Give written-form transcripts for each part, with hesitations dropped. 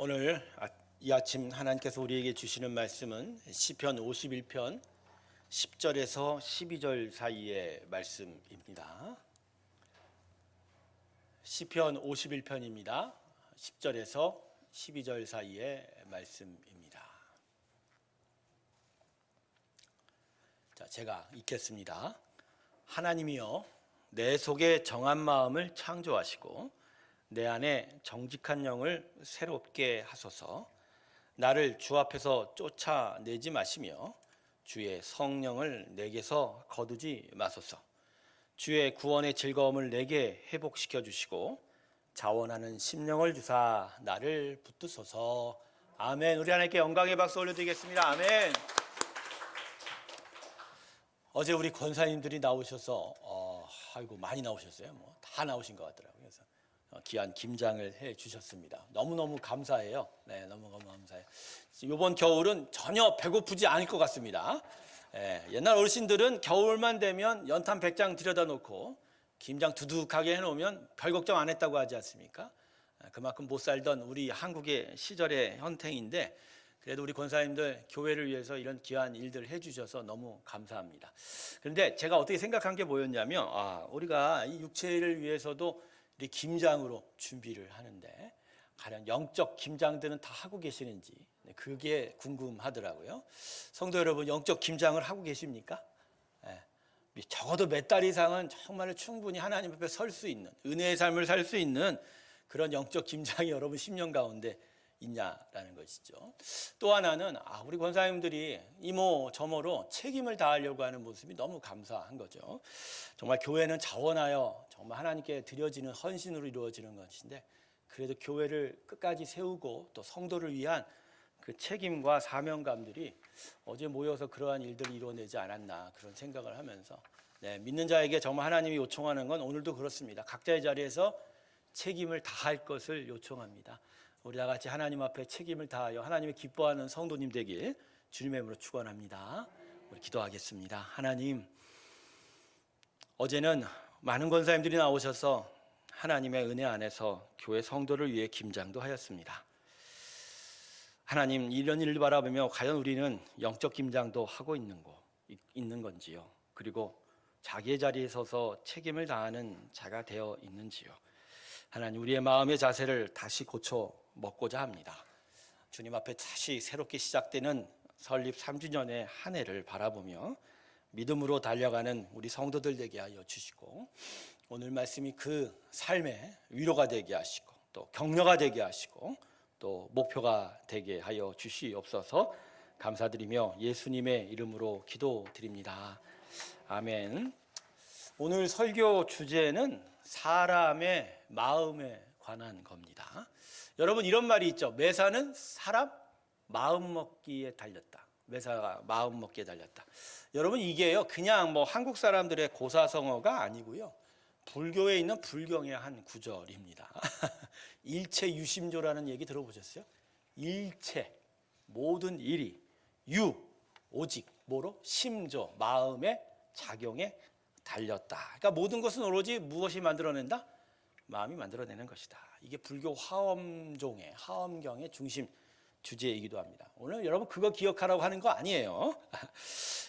오늘 이 아침 하나님께서 우리에게 주시는 말씀은 시편 51편 10절에서 12절 사이의 말씀입니다. 시편 51편입니다. 10절에서 12절 사이의 말씀입니다. 자, 제가 읽겠습니다. 하나님이여, 내 속에 정한 마음을 창조하시고 내 안에 정직한 영을 새롭게 하소서. 나를 주 앞에서 쫓아내지 마시며 주의 성령을 내게서 거두지 마소서. 주의 구원의 즐거움을 내게 회복시켜 주시고 자원하는 심령을 주사 나를 붙드소서. 아멘. 우리 하나님께 영광의 박수 올려드리겠습니다. 아멘. 어제 우리 권사님들이 나오셔서 아이고 많이 나오셨어요. 뭐 다 나오신 것 같더라고요. 그래서 귀한 김장을 해 주셨습니다. 너무너무 감사해요. 네, 너무너무 감사해요. 이번 겨울은 전혀 배고프지 않을 것 같습니다. 옛날 어르신들은 겨울만 되면 연탄 100장 들여다 놓고 김장 두둑하게 해놓으면 별 걱정 안 했다고 하지 않습니까? 그만큼 못 살던 우리 한국의 시절의 현태인데, 그래도 우리 권사님들 교회를 위해서 이런 귀한 일들 해주셔서 너무 감사합니다. 그런데 제가 어떻게 생각한 게 뭐였냐면, 우리가 이 육체를 위해서도 이 김장으로 준비를 하는데 과연 영적 김장들은 다 하고 계시는지 그게 궁금하더라고요. 성도 여러분, 영적 김장을 하고 계십니까? 적어도 몇 달 이상은 정말 충분히 하나님 앞에 설 수 있는, 은혜의 삶을 살 수 있는 그런 영적 김장이 여러분 10년 가운데 있냐라는 것이죠. 또 하나는 우리 권사님들이 이모 저모로 책임을 다하려고 하는 모습이 너무 감사한 거죠. 정말 교회는 자원하여 정말 하나님께 드려지는 헌신으로 이루어지는 것인데, 그래도 교회를 끝까지 세우고 또 성도를 위한 그 책임과 사명감들이 어제 모여서 그러한 일들을 이루어내지 않았나, 그런 생각을 하면서 믿는 자에게 정말 하나님이 요청하는 건 오늘도 그렇습니다. 각자의 자리에서 책임을 다할 것을 요청합니다. 우리 다 같이 하나님 앞에 책임을 다하여 하나님이 기뻐하는 성도님 되길 주님의 이름으로 축원합니다. 우리 기도하겠습니다. 하나님, 어제는 많은 권사님들이 나오셔서 하나님의 은혜 안에서 교회 성도를 위해 김장도 하였습니다. 하나님, 이런 일을 바라보며 과연 우리는 영적 김장도 하고 있는 건지요? 그리고 자기의 자리에 서서 책임을 다하는 자가 되어 있는지요? 하나님, 우리의 마음의 자세를 다시 고쳐 먹고자 합니다. 주님 앞에 다시 새롭게 시작되는 설립 3주년의 한 해를 바라보며 믿음으로 달려가는 우리 성도들 되게 하여 주시고, 오늘 말씀이 그 삶의 위로가 되게 하시고 또 격려가 되게 하시고 또 목표가 되게 하여 주시옵소서. 감사드리며 예수님의 이름으로 기도드립니다. 아멘. 오늘 설교 주제는 사람의 마음에 관한 겁니다. 여러분, 이런 말이 있죠. 매사는 사람 마음 먹기에 달렸다. 매사가 마음 먹기에 달렸다. 여러분, 이게요 그냥 뭐 한국 사람들의 고사성어가 아니고요, 불교에 있는 불경의 한 구절입니다. 일체유심조라는 얘기 들어보셨어요? 일체, 모든 일이, 오직 뭐로? 심조, 마음의 작용에 달렸다. 그러니까 모든 것은 오로지 무엇이 만들어낸다? 마음이 만들어내는 것이다. 이게 불교 화엄경의 중심 주제이기도 합니다. 오늘 여러분 그거 기억하라고 하는 거 아니에요.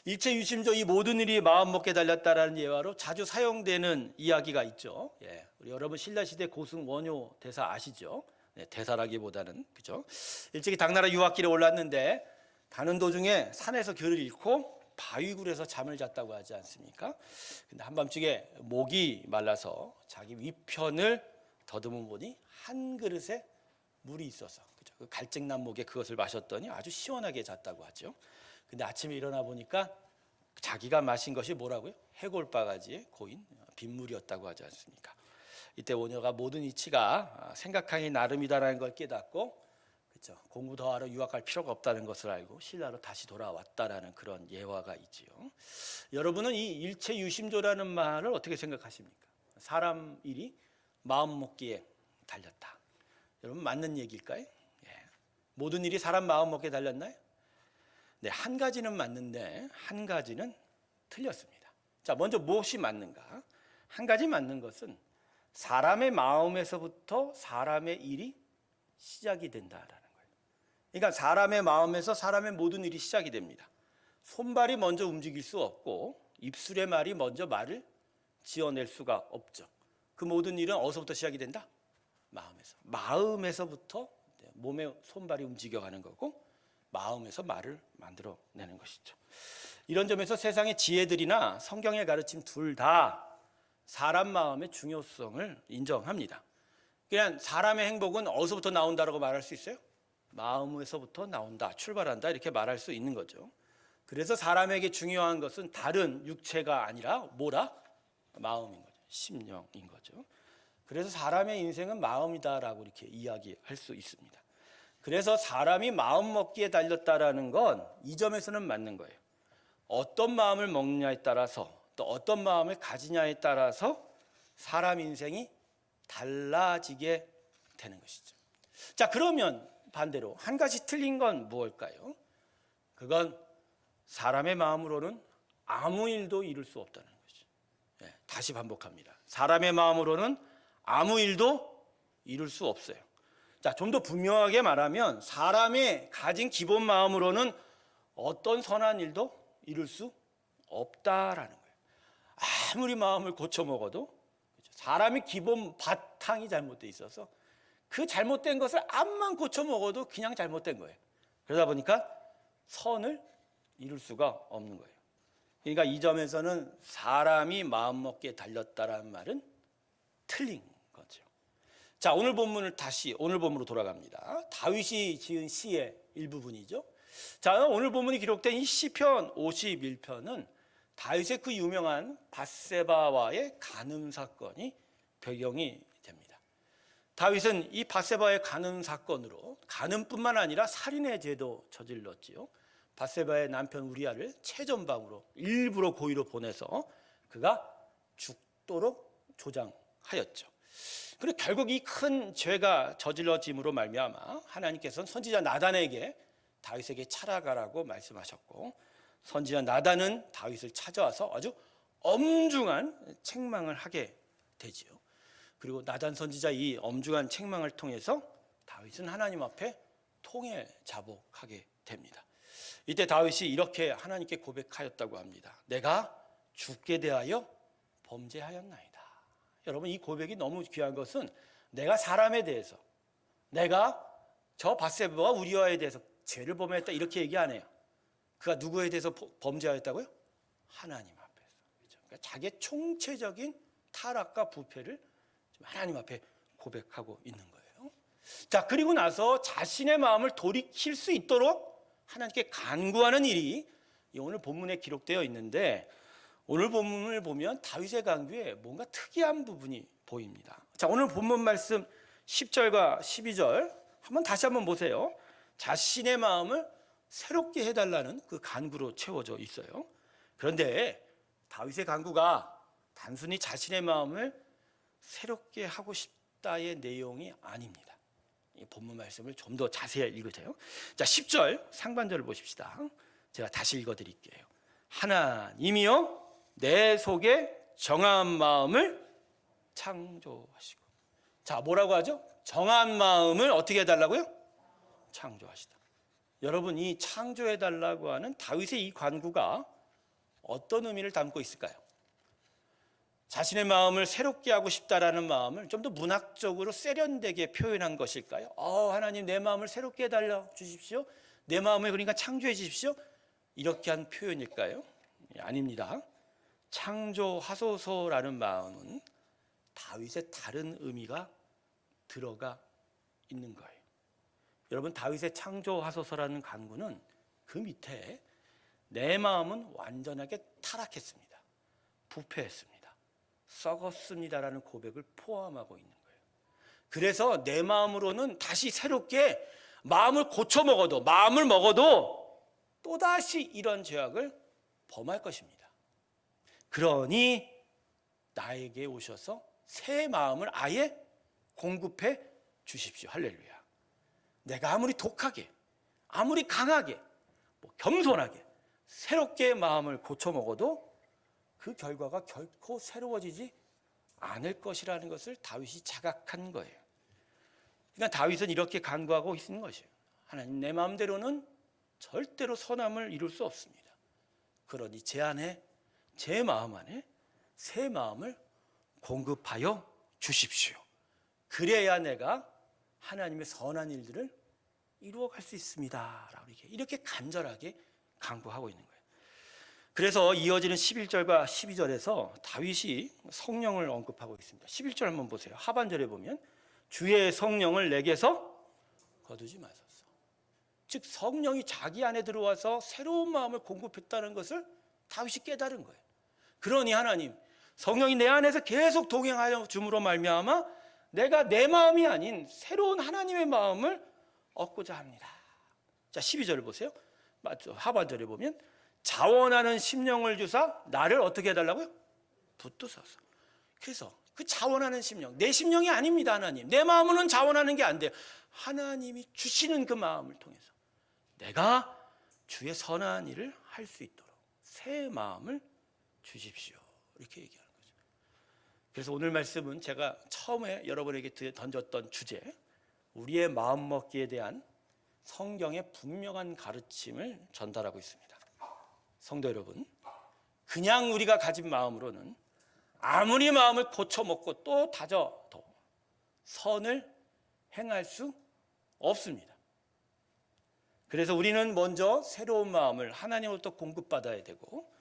일체유심조, 이 모든 일이 마음 먹게 달렸다라는 예화로 자주 사용되는 이야기가 있죠. 우리 여러분 신라시대 고승 원효 대사 아시죠? 대사라기보다는, 그죠? 일찍이 당나라 유학길에 올랐는데 가는 도중에 산에서 길을 잃고 바위굴에서 잠을 잤다고 하지 않습니까? 근데 한밤중에 목이 말라서 자기 위편을 더듬어 보니 한 그릇에 물이 있어서, 그죠? 그 갈증난 목에 그것을 마셨더니 아주 시원하게 잤다고 하죠. 근데 아침에 일어나 보니까 자기가 마신 것이 뭐라고요? 해골바가지에 고인 빗물이었다고 하지 않습니까? 이때 원효가 모든 이치가 생각하기 나름이다라는 걸 깨닫고, 그렇죠, 공부 더 하러 유학할 필요가 없다는 것을 알고 신라로 다시 돌아왔다라는 그런 예화가 있지요. 여러분은 이 일체유심조라는 말을 어떻게 생각하십니까? 사람 일이 마음 먹기에 달렸다. 여러분, 맞는 얘기일까요? 모든 일이 사람 마음 먹기에 달렸나요? 네, 한 가지는 맞는데 한 가지는 틀렸습니다. 자, 먼저 무엇이 맞는가? 한 가지 맞는 것은 사람의 마음에서부터 사람의 일이 시작이 된다라는 그러니까 사람의 마음에서 사람의 모든 일이 시작이 됩니다. 손발이 먼저 움직일 수 없고 입술의 말이 먼저 말을 지어낼 수가 없죠. 그 모든 일은 어디서부터 시작이 된다? 마음에서. 마음에서부터 몸의 손발이 움직여가는 거고 마음에서 말을 만들어내는 것이죠. 이런 점에서 세상의 지혜들이나 성경의 가르침 둘 다 사람 마음의 중요성을 인정합니다. 그냥 사람의 행복은 어디서부터 나온다라고 말할 수 있어요? 마음에서부터 나온다, 출발한다 이렇게 말할 수 있는 거죠. 그래서 사람에게 중요한 것은 다른 육체가 아니라 뭐라? 마음인 거죠. 심령인 거죠. 그래서 사람의 인생은 마음이다라고 이렇게 이야기할 수 있습니다. 그래서 사람이 마음 먹기에 달렸다라는 건 이 점에서는 맞는 거예요. 어떤 마음을 먹느냐에 따라서 또 어떤 마음을 가지냐에 따라서 사람 인생이 달라지게 되는 것이죠. 자, 그러면 반대로 한 가지 틀린 건 무엇일까요? 그건 사람의 마음으로는 아무 일도 이룰 수 없다는 거죠. 네, 다시 반복합니다. 사람의 마음으로는 아무 일도 이룰 수 없어요. 자, 좀 더 분명하게 말하면 사람의 가진 기본 마음으로는 어떤 선한 일도 이룰 수 없다라는 거예요. 아무리 마음을 고쳐먹어도 사람이 기본 바탕이 잘못돼 있어서 그 잘못된 것을 암만 고쳐먹어도 그냥 잘못된 거예요. 그러다 보니까 선을 이룰 수가 없는 거예요. 그러니까 이 점에서는 사람이 마음먹기에 달렸다라는 말은 틀린 거죠. 자, 오늘 본문으로 돌아갑니다. 다윗이 지은 시의 일부분이죠. 자, 오늘 본문이 기록된 이 시편 51편은 다윗의 그 유명한 밧세바와의 간음 사건이 배경이 됩니다. 다윗은 이 밧세바의 간음 사건으로 간음뿐만 아니라 살인의 죄도 저질렀지요. 밧세바의 남편 우리아를 최전방으로 일부러 고의로 보내서 그가 죽도록 조장하였죠. 그리고 결국 이 큰 죄가 저질러짐으로 말미암아 하나님께서는 선지자 나단에게 다윗에게 찾아가라고 말씀하셨고 선지자 나단은 다윗을 찾아와서 아주 엄중한 책망을 하게 되지요. 그리고 나단 선지자 이 엄중한 책망을 통해서 다윗은 하나님 앞에 통일 자복하게 됩니다. 이때 다윗이 이렇게 하나님께 고백하였다고 합니다. 내가 주께 대하여 범죄하였나이다. 여러분, 이 고백이 너무 귀한 것은 내가 사람에 대해서, 내가 저 밧세바와 우리아에 대해서 죄를 범했다 이렇게 얘기 안 해요. 그가 누구에 대해서 범죄하였다고요? 하나님 앞에서. 그러니까 자기의 총체적인 타락과 부패를 하나님 앞에 고백하고 있는 거예요. 자, 그리고 나서 자신의 마음을 돌이킬 수 있도록 하나님께 간구하는 일이 오늘 본문에 기록되어 있는데 오늘 본문을 보면 다윗의 간구에 뭔가 특이한 부분이 보입니다. 자, 오늘 본문 말씀 10절과 12절 다시 한번 보세요. 자신의 마음을 새롭게 해달라는 그 간구로 채워져 있어요. 그런데 다윗의 간구가 단순히 자신의 마음을 새롭게 하고 싶다의 내용이 아닙니다. 이 본문 말씀을 좀 더 자세히 읽으세요. 자, 10절 상반절을 보십시다. 제가 다시 읽어드릴게요. 하나님이여 내 속에 정한 마음을 창조하시고. 자, 뭐라고 하죠? 정한 마음을 어떻게 해달라고요? 창조하시다. 여러분, 이 창조해달라고 하는 다윗의 이 간구가 어떤 의미를 담고 있을까요? 자신의 마음을 새롭게 하고 싶다라는 마음을 좀 더 문학적으로 세련되게 표현한 것일까요? 하나님 내 마음을 새롭게 해달라 주십시오. 내 마음을 그러니까 창조해 주십시오. 이렇게 한 표현일까요? 아닙니다. 창조하소서라는 마음은 다윗의 다른 의미가 들어가 있는 거예요. 여러분, 다윗의 창조하소서라는 간구는 그 밑에 내 마음은 완전하게 타락했습니다. 부패했습니다. 썩었습니다라는 고백을 포함하고 있는 거예요. 그래서 내 마음으로는 다시 새롭게 마음을 마음을 먹어도 또다시 이런 죄악을 범할 것입니다. 그러니 나에게 오셔서 새 마음을 아예 공급해 주십시오. 할렐루야. 내가 아무리 독하게, 아무리 강하게, 겸손하게 새롭게 마음을 고쳐 먹어도 그 결과가 결코 새로워지지 않을 것이라는 것을 다윗이 자각한 거예요. 그러니까 다윗은 이렇게 간구하고 있는 것이에요. 하나님, 내 마음대로는 절대로 선함을 이룰 수 없습니다. 그러니 제 안에, 제 마음 안에 새 마음을 공급하여 주십시오. 그래야 내가 하나님의 선한 일들을 이루어갈 수 있습니다 라고 이렇게 간절하게 강구하고 있는 거예요. 그래서 이어지는 11절과 12절에서 다윗이 성령을 언급하고 있습니다. 11절 한번 보세요. 하반절에 보면 주의 성령을 내게서 거두지 마소서. 즉 성령이 자기 안에 들어와서 새로운 마음을 공급했다는 것을 다윗이 깨달은 거예요. 그러니 하나님, 성령이 내 안에서 계속 동행하여 줌으로 말미암아 내가 내 마음이 아닌 새로운 하나님의 마음을 얻고자 합니다. 자, 12절을 보세요. 맞죠? 하반절에 보면 자원하는 심령을 주사 나를 어떻게 해달라고요? 붙드소서. 그래서 그 자원하는 심령, 내 심령이 아닙니다. 하나님, 내 마음으로는 자원하는 게 안 돼요. 하나님이 주시는 그 마음을 통해서 내가 주의 선한 일을 할 수 있도록 새 마음을 주십시오, 이렇게 얘기하는 거죠. 그래서 오늘 말씀은 제가 처음에 여러분에게 던졌던 주제, 우리의 마음먹기에 대한 성경의 분명한 가르침을 전달하고 있습니다. 성도 여러분, 그냥 우리가 가진 마음으로는 아무리 마음을 고쳐먹고 또 다져도 선을 행할 수 없습니다. 그래서 우리는 먼저 새로운 마음을 하나님으로부터 공급받아야 되고,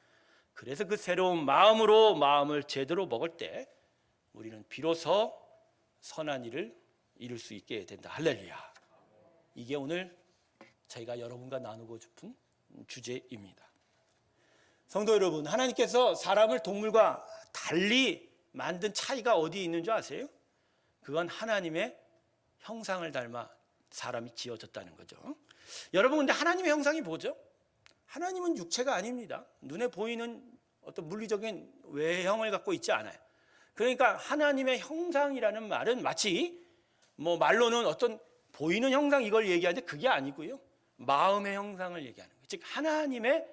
그래서 그 새로운 마음으로 마음을 제대로 먹을 때 우리는 비로소 선한 일을 이룰 수 있게 된다. 할렐루야. 이게 오늘 저희가 여러분과 나누고 싶은 주제입니다. 성도 여러분, 하나님께서 사람을 동물과 달리 만든 차이가 어디에 있는 줄 아세요? 그건 하나님의 형상을 닮아 사람이 지어졌다는 거죠. 여러분, 근데 하나님의 형상이 뭐죠? 하나님은 육체가 아닙니다. 눈에 보이는 어떤 물리적인 외형을 갖고 있지 않아요. 그러니까 하나님의 형상이라는 말은 마치 말로는 어떤 보이는 형상 이걸 얘기하는데 그게 아니고요. 마음의 형상을 얘기하는 거예요. 즉 하나님의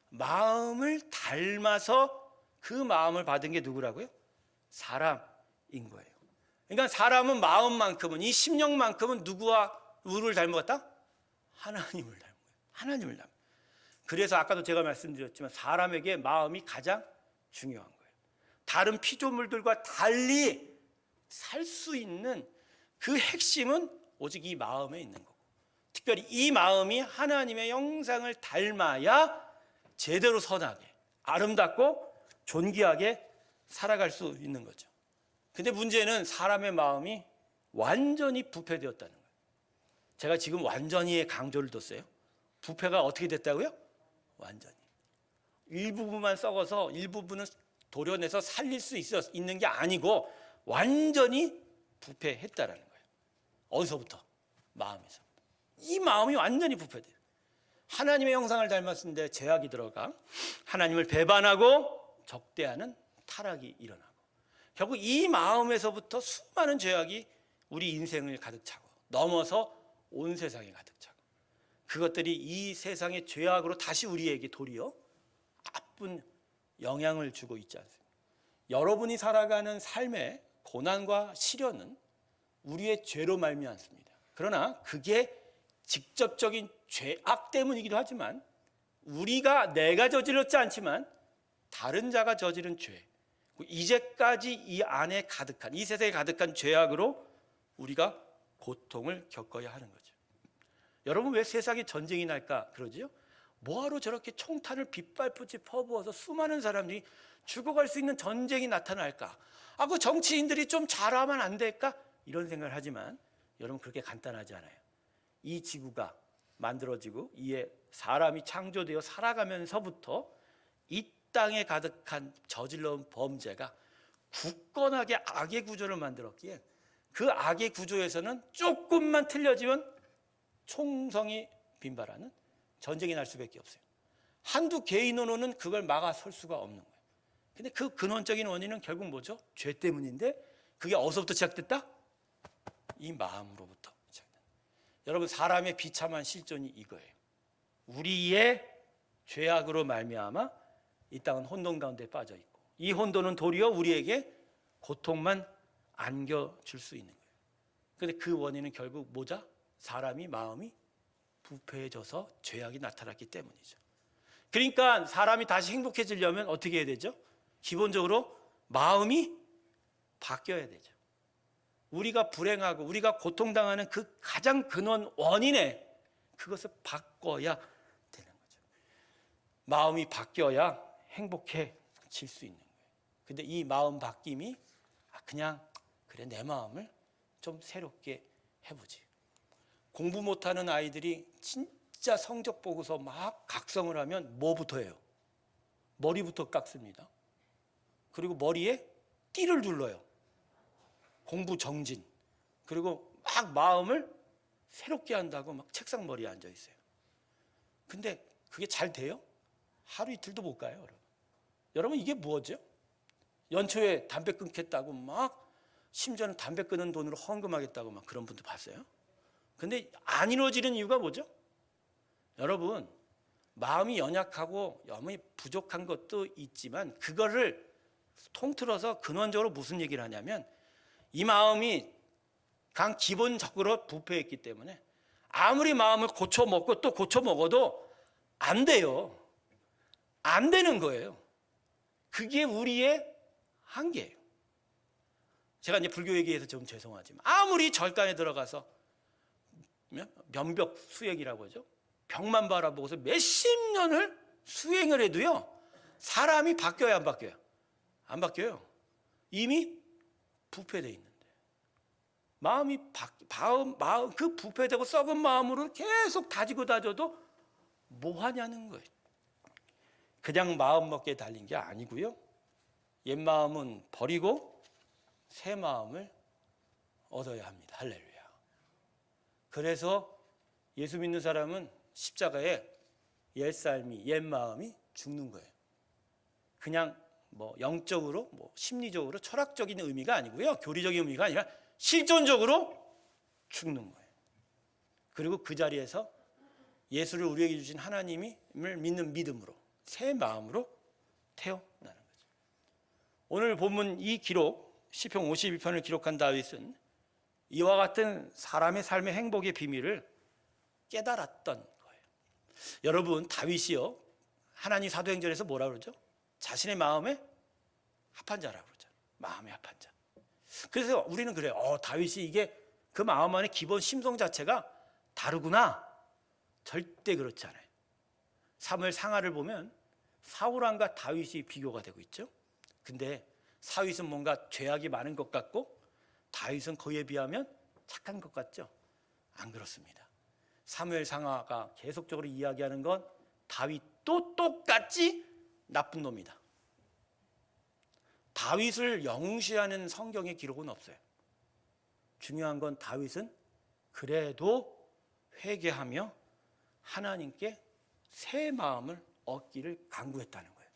마음을 닮아서 그 마음을 받은 게 누구라고요? 사람인 거예요. 그러니까 사람은 마음만큼은, 이 심령만큼은 누구를 닮았다? 하나님을 닮은 거예요. 하나님을 닮은. 그래서 아까도 제가 말씀드렸지만 사람에게 마음이 가장 중요한 거예요. 다른 피조물들과 달리 살 수 있는 그 핵심은 오직 이 마음에 있는 거고, 특별히 이 마음이 하나님의 형상을 닮아야 제대로 선하게, 아름답고 존귀하게 살아갈 수 있는 거죠. 근데 문제는 사람의 마음이 완전히 부패되었다는 거예요. 제가 지금 완전히의 강조를 뒀어요. 부패가 어떻게 됐다고요? 완전히. 일부분만 썩어서 일부분은 도려내서 살릴 수 있는 게 아니고 완전히 부패했다라는 거예요. 어디서부터? 마음에서. 이 마음이 완전히 부패돼요. 하나님의 형상을 닮았는데 죄악이 들어가 하나님을 배반하고 적대하는 타락이 일어나고, 결국 이 마음에서부터 수많은 죄악이 우리 인생을 가득 차고 넘어서 온 세상에 가득 차고, 그것들이 이 세상의 죄악으로 다시 우리에게 도리어 나쁜 영향을 주고 있지 않습니까? 여러분이 살아가는 삶의 고난과 시련은 우리의 죄로 말미암습니다. 그러나 그게 직접적인 죄악 때문이기도 하지만, 내가 저질렀지 않지만 다른 자가 저지른 죄, 이제까지 이 안에 가득한, 이 세상에 가득한 죄악으로 우리가 고통을 겪어야 하는 거죠. 여러분, 왜 세상에 전쟁이 날까 그러지요? 뭐하러 저렇게 총탄을 빗발붙이 퍼부어서 수많은 사람들이 죽어갈 수 있는 전쟁이 나타날까? 그 정치인들이 좀 잘하면 안 될까? 이런 생각을 하지만 여러분, 그렇게 간단하지 않아요. 이 지구가 만들어지고 이에 사람이 창조되어 살아가면서부터 이 땅에 가득한 저질러온 범죄가 굳건하게 악의 구조를 만들었기에 그 악의 구조에서는 조금만 틀려지면 총성이 빈발하는 전쟁이 날 수밖에 없어요. 한두 개인으로는 그걸 막아설 수가 없는 거예요. 근데 그 근원적인 원인은 결국 뭐죠? 죄 때문인데 그게 어디서부터 시작됐다? 이 마음으로부터 시작된다. 여러분, 사람의 비참한 실존이 이거예요. 우리의 죄악으로 말미암아 이 땅은 혼돈 가운데 빠져 있고, 이 혼돈은 도리어 우리에게 고통만 안겨줄 수 있는 거예요. 그런데 그 원인은 결국 뭐죠? 사람이 마음이 부패해져서 죄악이 나타났기 때문이죠. 그러니까 사람이 다시 행복해지려면 어떻게 해야 되죠? 기본적으로 마음이 바뀌어야 되죠. 우리가 불행하고 우리가 고통당하는 그 가장 근원 원인에 그것을 바꿔야 되는 거죠. 마음이 바뀌어야 행복해질 수 있는 거예요. 근데 이 마음 바뀜이 그냥 그래 내 마음을 좀 새롭게 해보지. 공부 못하는 아이들이 진짜 성적 보고서 막 각성을 하면 뭐부터 해요? 머리부터 깎습니다. 그리고 머리에 띠를 둘러요. 공부 정진. 그리고 막 마음을 새롭게 한다고 막 책상 머리에 앉아 있어요. 근데 그게 잘 돼요? 하루 이틀도 못 가요, 여러분. 여러분 이게 뭐죠? 연초에 담배 끊겠다고 막 심지어는 담배 끊은 돈으로 헌금하겠다고 막 그런 분도 봤어요. 근데 안 이루어지는 이유가 뭐죠? 여러분 마음이 연약하고 마음이 부족한 것도 있지만 그거를 통틀어서 근원적으로 무슨 얘기를 하냐면 이 마음이 강 기본적으로 부패했기 때문에 아무리 마음을 고쳐 먹고 또 고쳐 먹어도 안 돼요. 안 되는 거예요. 그게 우리의 한계예요. 제가 이제 불교 얘기해서 좀 죄송하지만 아무리 절간에 들어가서 면벽 수행이라고 하죠. 벽만 바라보고서 몇십 년을 수행을 해도요. 사람이 바뀌어야 안 바뀌어요? 안 바뀌어요. 이미 부패되어 있는데 마음이 그 부패되고 썩은 마음으로 계속 다져도 뭐 하냐는 거예요. 그냥 마음 먹기에 달린 게 아니고요. 옛 마음은 버리고 새 마음을 얻어야 합니다. 할렐루야. 그래서 예수 믿는 사람은 십자가에 옛 삶이 옛 마음이 죽는 거예요. 그냥 뭐 영적으로 뭐 심리적으로 철학적인 의미가 아니고요. 교리적인 의미가 아니라 실존적으로 죽는 거예요. 그리고 그 자리에서 예수를 우리에게 주신 하나님을 믿는 믿음으로 새 마음으로 태어나는 거죠. 오늘 본문 이 기록 시편 52편을 기록한 다윗은 이와 같은 사람의 삶의 행복의 비밀을 깨달았던 거예요. 여러분 다윗이요 하나님 사도행전에서 뭐라 그러죠? 자신의 마음에 합한 자라고 그러죠. 마음에 합한 자. 그래서 우리는 그래요. 다윗이 이게 그 마음 안에 기본 심성 자체가 다르구나. 절대 그렇지 않아요. 사무엘 상하를 보면 사울왕과 다윗이 비교가 되고 있죠. 근데 사윗은 뭔가 죄악이 많은 것 같고 다윗은 그에 비하면 착한 것 같죠. 안 그렇습니다. 사무엘 상하가 계속적으로 이야기하는 건 다윗도 똑같이 나쁜 놈이다. 다윗을 영웅시하는 성경의 기록은 없어요. 중요한 건 다윗은 그래도 회개하며 하나님께 새 마음을 얻기를 간구했다는 거예요.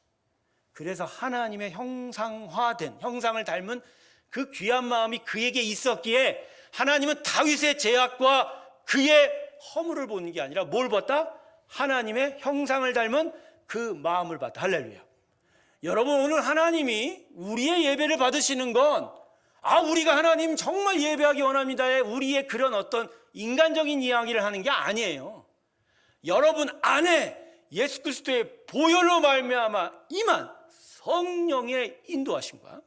그래서 하나님의 형상을 닮은 그 귀한 마음이 그에게 있었기에 하나님은 다윗의 죄악과 그의 허물을 보는 게 아니라 뭘 봤다? 하나님의 형상을 닮은 그 마음을 봤다. 할렐루야. 여러분 오늘 하나님이 우리의 예배를 받으시는 건 우리가 하나님 정말 예배하기 원합니다에 우리의 그런 어떤 인간적인 이야기를 하는 게 아니에요. 여러분 안에 예수 그리스도의 보혈로 말미암아 임한 성령의 인도하심과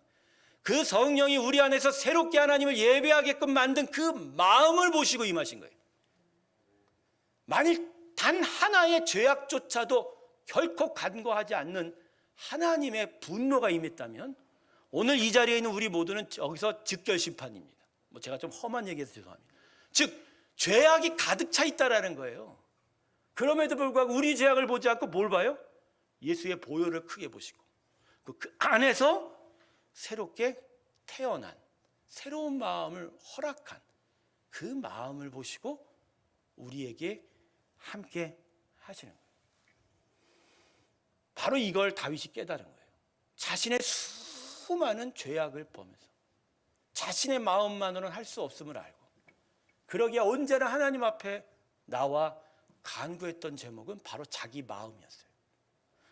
그 성령이 우리 안에서 새롭게 하나님을 예배하게끔 만든 그 마음을 보시고 임하신 거예요. 만일 단 하나의 죄악조차도 결코 간과하지 않는 하나님의 분노가 임했다면 오늘 이 자리에 있는 우리 모두는 여기서 즉결심판입니다. 제가 좀 험한 얘기해서 죄송합니다. 즉 죄악이 가득 차 있다라는 거예요. 그럼에도 불구하고 우리 죄악을 보지 않고 뭘 봐요? 예수의 보혈을 크게 보시고 그 안에서 새롭게 태어난 새로운 마음을 허락한 그 마음을 보시고 우리에게 함께 하시는 거예요. 바로 이걸 다윗이 깨달은 거예요. 자신의 수많은 죄악을 보면서 자신의 마음만으로는 할 수 없음을 알고 그러기에 언제나 하나님 앞에 나와 간구했던 제목은 바로 자기 마음이었어요.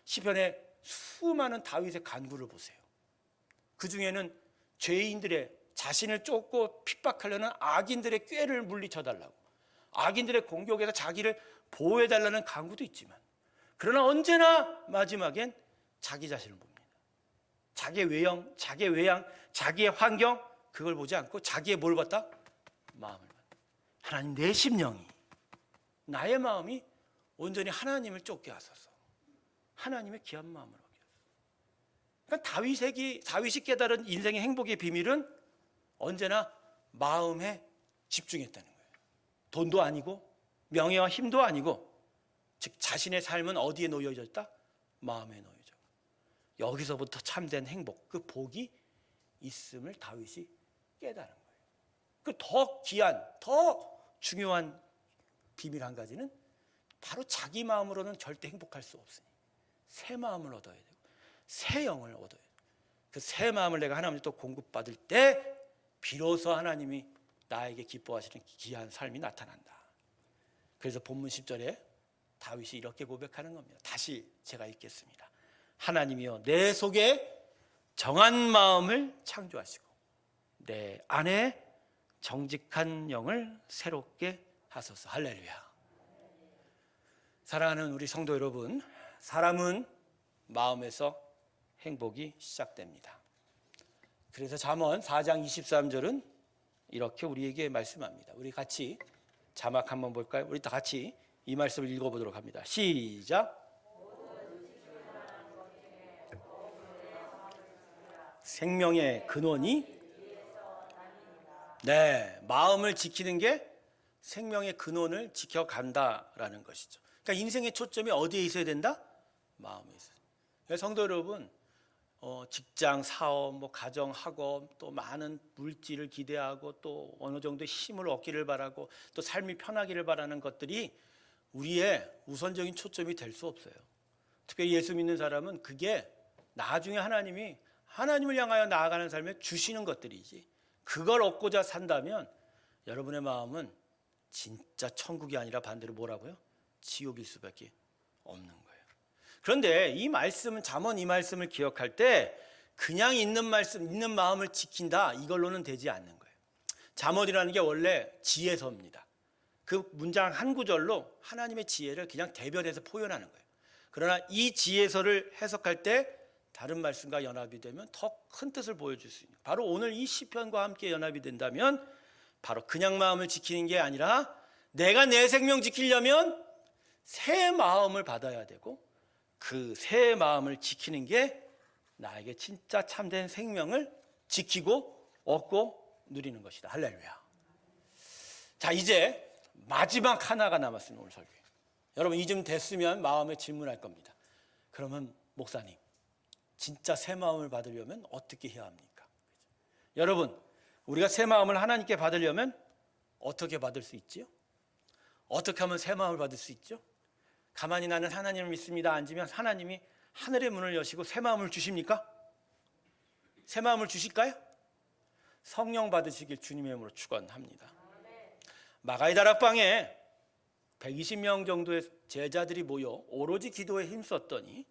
시편의 수많은 다윗의 간구를 보세요. 그 중에는 죄인들의 자신을 쫓고 핍박하려는 악인들의 꾀를 물리쳐달라고 악인들의 공격에서 자기를 보호해달라는 강구도 있지만, 그러나 언제나 마지막엔 자기 자신을 봅니다. 자기의 외형, 자기의 외양, 자기의 환경, 그걸 보지 않고 자기의 뭘 봤다? 마음을 봤다. 하나님, 내 심령이, 나의 마음이 온전히 하나님을 쫓게 하소서. 하나님의 귀한 마음으로 하게 하소서. 그러니까 다윗이 깨달은 인생의 행복의 비밀은 언제나 마음에 집중했다는 거예요. 돈도 아니고 명예와 힘도 아니고, 즉 자신의 삶은 어디에 놓여져 있다? 마음에 놓여져. 여기서부터 참된 행복, 그 복이 있음을 다윗이 깨달은 거예요. 그 더 귀한, 더 중요한 비밀 한 가지는 바로 자기 마음으로는 절대 행복할 수 없으니 새 마음을 얻어야 되고 새 영을 얻어야 돼요. 그 새 마음을 내가 하나님께 공급받을 때 비로소 하나님이 나에게 기뻐하시는 귀한 삶이 나타난다. 그래서 본문 10절에 다윗이 이렇게 고백하는 겁니다. 다시 제가 읽겠습니다. 하나님이여, 내 속에 정한 마음을 창조하시고 내 안에 정직한 영을 새롭게 하소서. 할렐루야. 사랑하는 우리 성도 여러분, 사람은 마음에서 행복이 시작됩니다. 그래서 잠언 4장 23절은 이렇게 우리에게 말씀합니다. 우리 같이 자막 한번 볼까요? 우리 다 같이 이 말씀을 읽어보도록 합니다. 시작. 생명의 근원이, 네, 마음을 지키는 게 생명의 근원을 지켜간다라는 것이죠. 그러니까 인생의 초점이 어디에 있어야 된다? 마음에 있어요. 그래서 성도 여러분, 직장, 사업, 가정, 학업, 또 많은 물질을 기대하고 또 어느 정도 힘을 얻기를 바라고 또 삶이 편하기를 바라는 것들이 우리의 우선적인 초점이 될 수 없어요. 특별히 예수 믿는 사람은 그게 나중에 하나님을 향하여 나아가는 삶에 주시는 것들이지, 그걸 얻고자 산다면 여러분의 마음은 진짜 천국이 아니라 반대로 뭐라고요? 지옥일 수밖에 없는 거예요. 그런데 이 말씀은, 잠언 이 말씀을 기억할 때 그냥 있는 말씀, 있는 마음을 지킨다, 이걸로는 되지 않는 거예요. 잠언이라는 게 원래 지혜서입니다. 그 문장 한 구절로 하나님의 지혜를 그냥 대변해서 표현하는 거예요. 그러나 이 지혜서를 해석할 때 다른 말씀과 연합이 되면 더 큰 뜻을 보여줄 수 있는, 바로 오늘 이 시편과 함께 연합이 된다면 바로 그냥 마음을 지키는 게 아니라 내가 내 생명 지키려면 새 마음을 받아야 되고 그 새 마음을 지키는 게 나에게 진짜 참된 생명을 지키고 얻고 누리는 것이다. 할렐루야. 자, 이제 마지막 하나가 남았습니다. 오늘 설교. 여러분, 이쯤 됐으면 마음에 질문할 겁니다. 그러면 목사님, 진짜 새 마음을 받으려면 어떻게 해야 합니까? 여러분, 우리가 새 마음을 하나님께 받으려면 어떻게 받을 수 있지요? 어떻게 하면 새 마음을 받을 수 있죠? 가만히 나는 하나님을 믿습니다 앉으면 하나님이 하늘의 문을 여시고 새 마음을 주십니까? 새 마음을 주실까요? 성령 받으시길 주님의 이름으로 축원합니다. 마가의 다락방에 120명 정도의 제자들이 모여 오로지 기도에 힘썼더니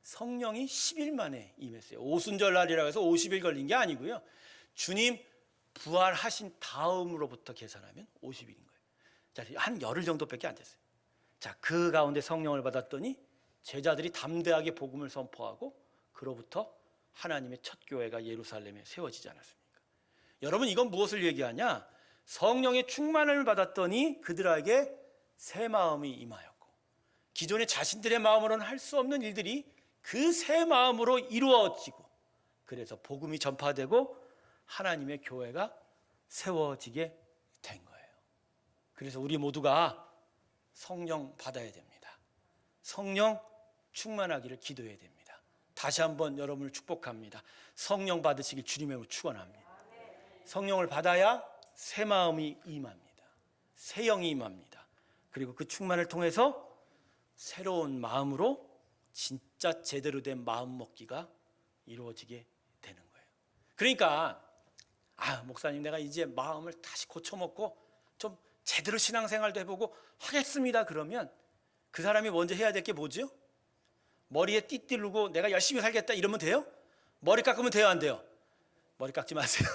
성령이 10일 만에 임했어요. 오순절 날이라고 해서 50일 걸린 게 아니고요. 주님 부활하신 다음으로부터 계산하면 50일인 거예요. 자, 한 열흘 정도밖에 안 됐어요. 자, 그 가운데 성령을 받았더니 제자들이 담대하게 복음을 선포하고 그로부터 하나님의 첫 교회가 예루살렘에 세워지지 않았습니까? 여러분, 이건 무엇을 얘기하냐? 성령의 충만을 받았더니 그들에게 새 마음이 임하였고 기존의 자신들의 마음으로는 할 수 없는 일들이 그 새 마음으로 이루어지고, 그래서 복음이 전파되고 하나님의 교회가 세워지게 된 거예요. 그래서 우리 모두가 성령 받아야 됩니다. 성령 충만하기를 기도해야 됩니다. 다시 한번 여러분을 축복합니다. 성령 받으시길 주님의 이름으로 축원합니다. 성령을 받아야 새 마음이 임합니다. 새 영이 임합니다. 그리고 그 충만을 통해서 새로운 마음으로 진짜 제대로 된 마음 먹기가 이루어지게 되는 거예요. 그러니까 목사님, 내가 이제 마음을 다시 고쳐먹고 좀 제대로 신앙생활도 해보고 하겠습니다. 그러면 그 사람이 먼저 해야 될 게 뭐죠? 머리에 띠띠르고 내가 열심히 살겠다 이러면 돼요? 머리 깎으면 돼요, 안 돼요? 머리 깎지 마세요.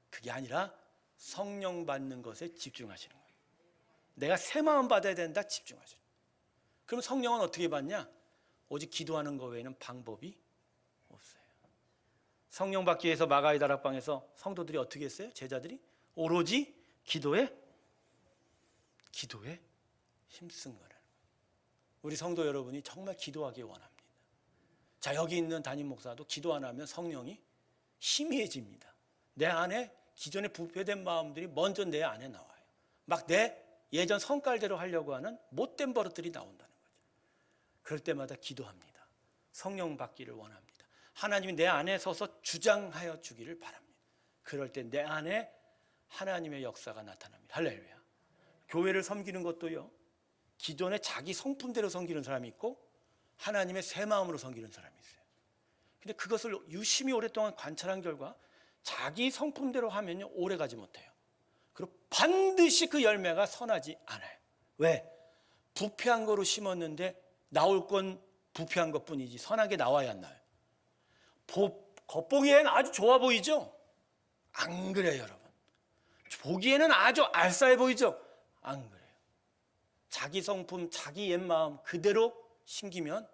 그게 아니라 성령 받는 것에 집중하시는 거예요. 내가 새 마음 받아야 된다 집중하죠. 그럼 성령은 어떻게 받냐? 오직 기도하는 것 외에는 방법이 없어요. 성령 받기 위해서 마가의 다락방에서 성도들이 어떻게 했어요? 제자들이 오로지 기도에 힘쓴 거라는 거예요. 우리 성도 여러분이 정말 기도하기 원합니다. 자, 여기 있는 담임 목사도 기도 안 하면 성령이 희미해집니다. 내 안에 기존에 부패된 마음들이 먼저 내 안에 나와요. 막 내 예전 성깔대로 하려고 하는 못된 버릇들이 나온다는 거죠. 그럴 때마다 기도합니다. 성령 받기를 원합니다. 하나님이 내 안에 서서 주장하여 주기를 바랍니다. 그럴 때 내 안에 하나님의 역사가 나타납니다. 할렐루야. 교회를 섬기는 것도요, 기존에 자기 성품대로 섬기는 사람이 있고 하나님의 새 마음으로 섬기는 사람이 있어요. 근데 그것을 유심히 오랫동안 관찰한 결과 자기 성품대로 하면요 오래 가지 못해요. 그리고 반드시 그 열매가 선하지 않아요. 왜? 부패한 거로 심었는데 나올 건 부패한 것뿐이지 선하게 나와야 안 나요. 겉보기에는 아주 좋아 보이죠? 안 그래요, 여러분. 보기에는 아주 알싸해 보이죠? 안 그래요. 자기 성품, 자기 옛 마음 그대로 심기면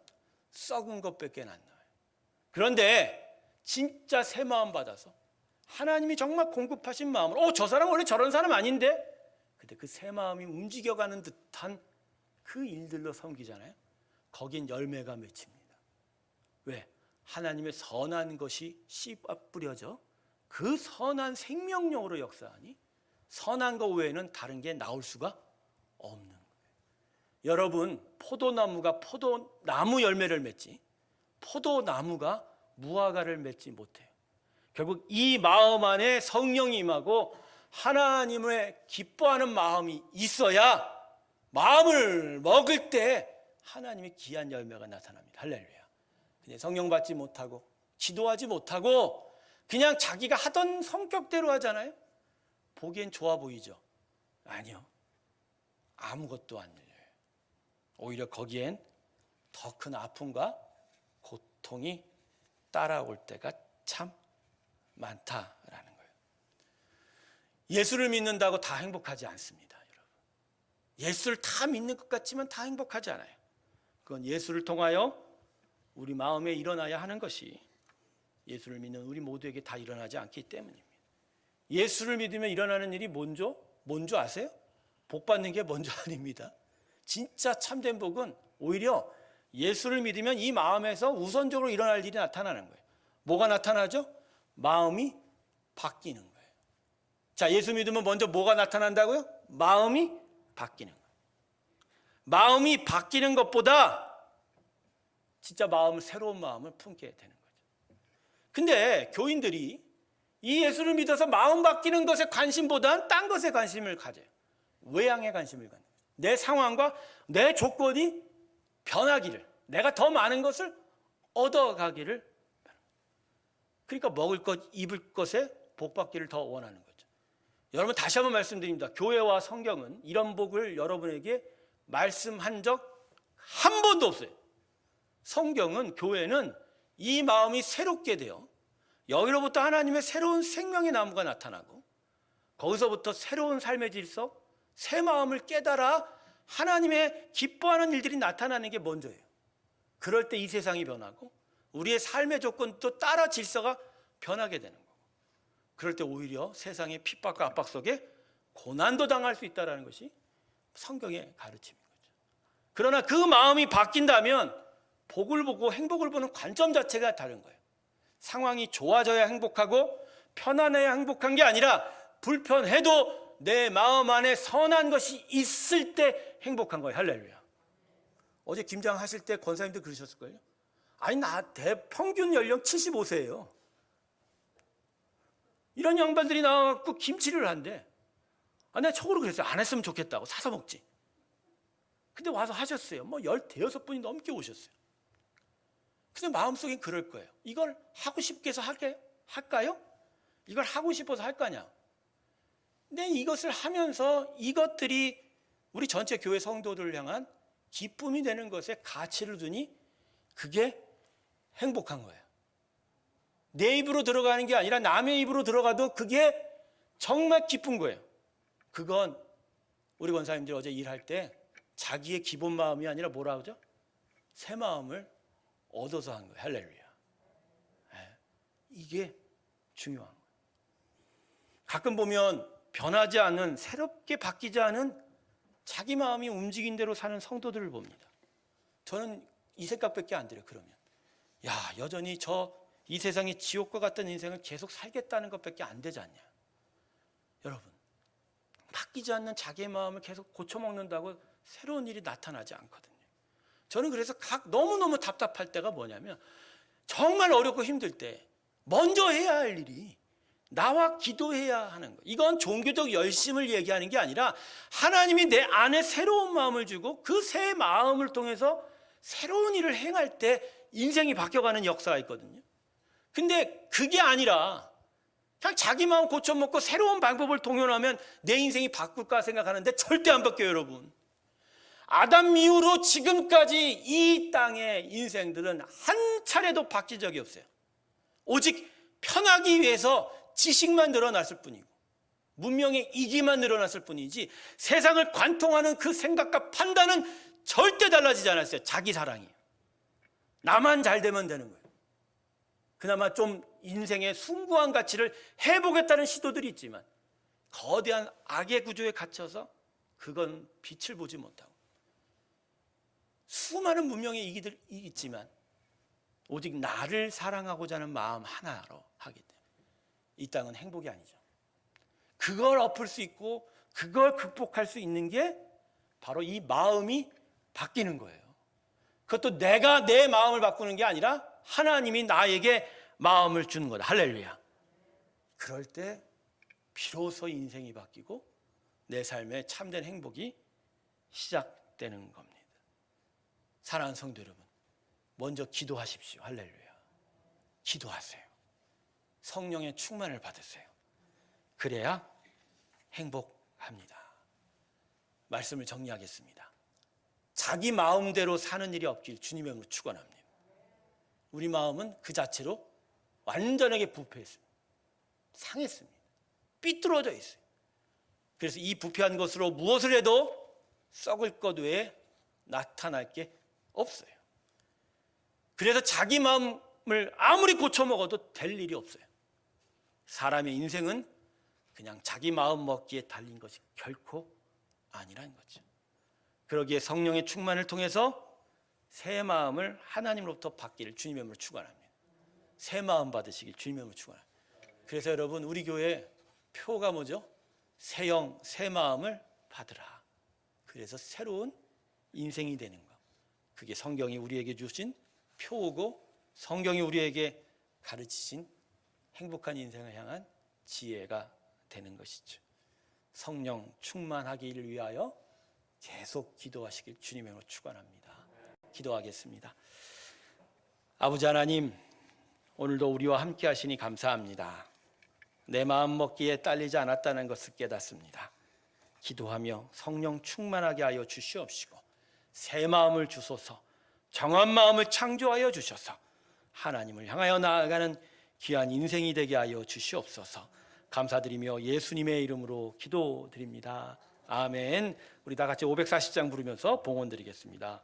썩은 것밖에 안 나와요. 그런데 진짜 새 마음 받아서 하나님이 정말 공급하신 마음으로 저 사람 원래 저런 사람 아닌데? 근데 그 새 마음이 움직여가는 듯한 그 일들로 섬기잖아요. 거긴 열매가 맺힙니다. 왜? 하나님의 선한 것이 씨 뿌려져 그 선한 생명력으로 역사하니 선한 것 외에는 다른 게 나올 수가 없는 거예요. 여러분, 포도나무가 포도나무 열매를 맺지 포도나무가 무화과를 맺지 못해요. 결국 이 마음 안에 성령이 임하고 하나님을 기뻐하는 마음이 있어야 마음을 먹을 때 하나님의 귀한 열매가 나타납니다. 할렐루야. 그냥 성령 받지 못하고 기도하지 못하고 그냥 자기가 하던 성격대로 하잖아요. 보기엔 좋아 보이죠? 아니요. 아무것도 안 열려요. 오히려 거기엔 더 큰 아픔과 고통이 따라올 때가 참 많다라는 거예요. 예수를 믿는다고 다 행복하지 않습니다, 여러분. 예수를 다 믿는 것 같지만 다 행복하지 않아요. 그건 예수를 통하여 우리 마음에 일어나야 하는 것이 예수를 믿는 우리 모두에게 다 일어나지 않기 때문입니다. 예수를 믿으면 일어나는 일이 뭔지 아세요? 복 받는 게 먼저 아닙니다. 진짜 참된 복은 오히려 예수를 믿으면 이 마음에서 우선적으로 일어날 일이 나타나는 거예요. 뭐가 나타나죠? 마음이 바뀌는 거예요. 자, 예수 믿으면 먼저 뭐가 나타난다고요? 마음이 바뀌는 거예요. 마음이 바뀌는 것보다 진짜 새로운 마음을 품게 되는 거죠. 근데 교인들이 이 예수를 믿어서 마음 바뀌는 것에 관심보다는 딴 것에 관심을 가져요. 외양에 관심을 갖는 거죠. 내 상황과 내 조건이 변하기를, 내가 더 많은 것을 얻어가기를, 그러니까 먹을 것, 입을 것에 복 받기를 더 원하는 거죠. 여러분, 다시 한번 말씀드립니다. 교회와 성경은 이런 복을 여러분에게 말씀한 적 한 번도 없어요. 성경은, 교회는 이 마음이 새롭게 되어 여기로부터 하나님의 새로운 생명의 나무가 나타나고 거기서부터 새로운 삶의 질서, 새 마음을 깨달아 하나님의 기뻐하는 일들이 나타나는 게 먼저예요. 그럴 때 이 세상이 변하고 우리의 삶의 조건도 따라 질서가 변하게 되는 거고, 그럴 때 오히려 세상의 핍박과 압박 속에 고난도 당할 수 있다는 것이 성경의 가르침인 거죠. 그러나 그 마음이 바뀐다면 복을 보고 행복을 보는 관점 자체가 다른 거예요. 상황이 좋아져야 행복하고 편안해야 행복한 게 아니라 불편해도 내 마음 안에 선한 것이 있을 때 행복한 거예요. 할렐루야. 어제 김장 하실 때 권사님들 그러셨을걸요? 아니, 나 평균 연령 75세예요. 이런 양반들이 나와갖고 김치를 한대. 내가 촉으로 그랬어요. 안 했으면 좋겠다고. 사서 먹지. 근데 와서 하셨어요. 15분이 넘게 오셨어요. 근데 마음속엔 그럴 거예요. 이걸 하고 싶게 해서 할까요? 이걸 하고 싶어서 할 거냐? 근데 이것을 하면서 이것들이 우리 전체 교회 성도들을 향한 기쁨이 되는 것에 가치를 두니 그게 행복한 거예요. 내 입으로 들어가는 게 아니라 남의 입으로 들어가도 그게 정말 기쁜 거예요. 그건 우리 권사님들이 어제 일할 때 자기의 기본 마음이 아니라 뭐라 그러죠? 새 마음을 얻어서 한 거예요. 할렐루야. 이게 중요한 거예요. 가끔 보면 변하지 않는, 새롭게 바뀌지 않은 자기 마음이 움직인 대로 사는 성도들을 봅니다. 저는 이 생각밖에 안 들어요. 그러면 여전히 이 세상의 지옥과 같은 인생을 계속 살겠다는 것밖에 안 되지 않냐. 여러분, 바뀌지 않는 자기의 마음을 계속 고쳐먹는다고 새로운 일이 나타나지 않거든요. 저는 그래서 너무너무 답답할 때가 뭐냐면, 정말 어렵고 힘들 때 먼저 해야 할 일이 나와 기도해야 하는 거예요. 이건 종교적 열심을 얘기하는 게 아니라 하나님이 내 안에 새로운 마음을 주고 그 새 마음을 통해서 새로운 일을 행할 때 인생이 바뀌어가는 역사가 있거든요. 근데 그게 아니라 그냥 자기 마음 고쳐먹고 새로운 방법을 동원하면 내 인생이 바꿀까 생각하는데 절대 안 바뀌어요, 여러분. 아담 이후로 지금까지 이 땅의 인생들은 한 차례도 바뀐 적이 없어요. 오직 편하기 위해서 지식만 늘어났을 뿐이고 문명의 이기만 늘어났을 뿐이지 세상을 관통하는 그 생각과 판단은 절대 달라지지 않았어요. 자기 사랑이에요. 나만 잘 되면 되는 거예요. 그나마 좀 인생의 숭고한 가치를 해보겠다는 시도들이 있지만 거대한 악의 구조에 갇혀서 그건 빛을 보지 못하고 수많은 문명의 이기들이 있지만 오직 나를 사랑하고자 하는 마음 하나로 하기 때문에 이 땅은 행복이 아니죠. 그걸 엎을 수 있고 그걸 극복할 수 있는 게 바로 이 마음이 바뀌는 거예요. 그것도 내가 내 마음을 바꾸는 게 아니라 하나님이 나에게 마음을 주는 거다. 할렐루야. 그럴 때 비로소 인생이 바뀌고 내 삶에 참된 행복이 시작되는 겁니다. 사랑하는 성도 여러분, 먼저 기도하십시오. 할렐루야. 기도하세요. 성령의 충만을 받으세요. 그래야 행복합니다. 말씀을 정리하겠습니다. 자기 마음대로 사는 일이 없길 주님의 이름으로 축원합니다. 우리 마음은 그 자체로 완전하게 부패했습니다. 상했습니다. 삐뚤어져 있어요. 그래서 이 부패한 것으로 무엇을 해도 썩을 것 외에 나타날 게 없어요. 그래서 자기 마음을 아무리 고쳐먹어도 될 일이 없어요. 사람의 인생은 그냥 자기 마음 먹기에 달린 것이 결코 아니라는 거죠. 그러기에 성령의 충만을 통해서 새 마음을 하나님으로부터 받기를 주님의 이름으로 축원합니다. 새 마음 받으시길 주님의 이름으로 축원합니다. 그래서 여러분, 우리 교회 표가 뭐죠? 새 영, 새 마음을 받으라. 그래서 새로운 인생이 되는 것. 그게 성경이 우리에게 주신 표고 성경이 우리에게 가르치신 행복한 인생을 향한 지혜가 되는 것이죠. 성령 충만하기를 위하여 계속 기도하시길 주님의 이름으로 축원합니다. 기도하겠습니다. 아버지 하나님, 오늘도 우리와 함께 하시니 감사합니다. 내 마음 먹기에 딸리지 않았다는 것을 깨닫습니다. 기도하며 성령 충만하게 하여 주시옵시고 새 마음을 주소서, 정한 마음을 창조하여 주셔서 하나님을 향하여 나아가는 귀한 인생이 되게 하여 주시옵소서. 감사드리며 예수님의 이름으로 기도드립니다. 아멘. 우리 다 같이 540장 부르면서 봉헌 드리겠습니다.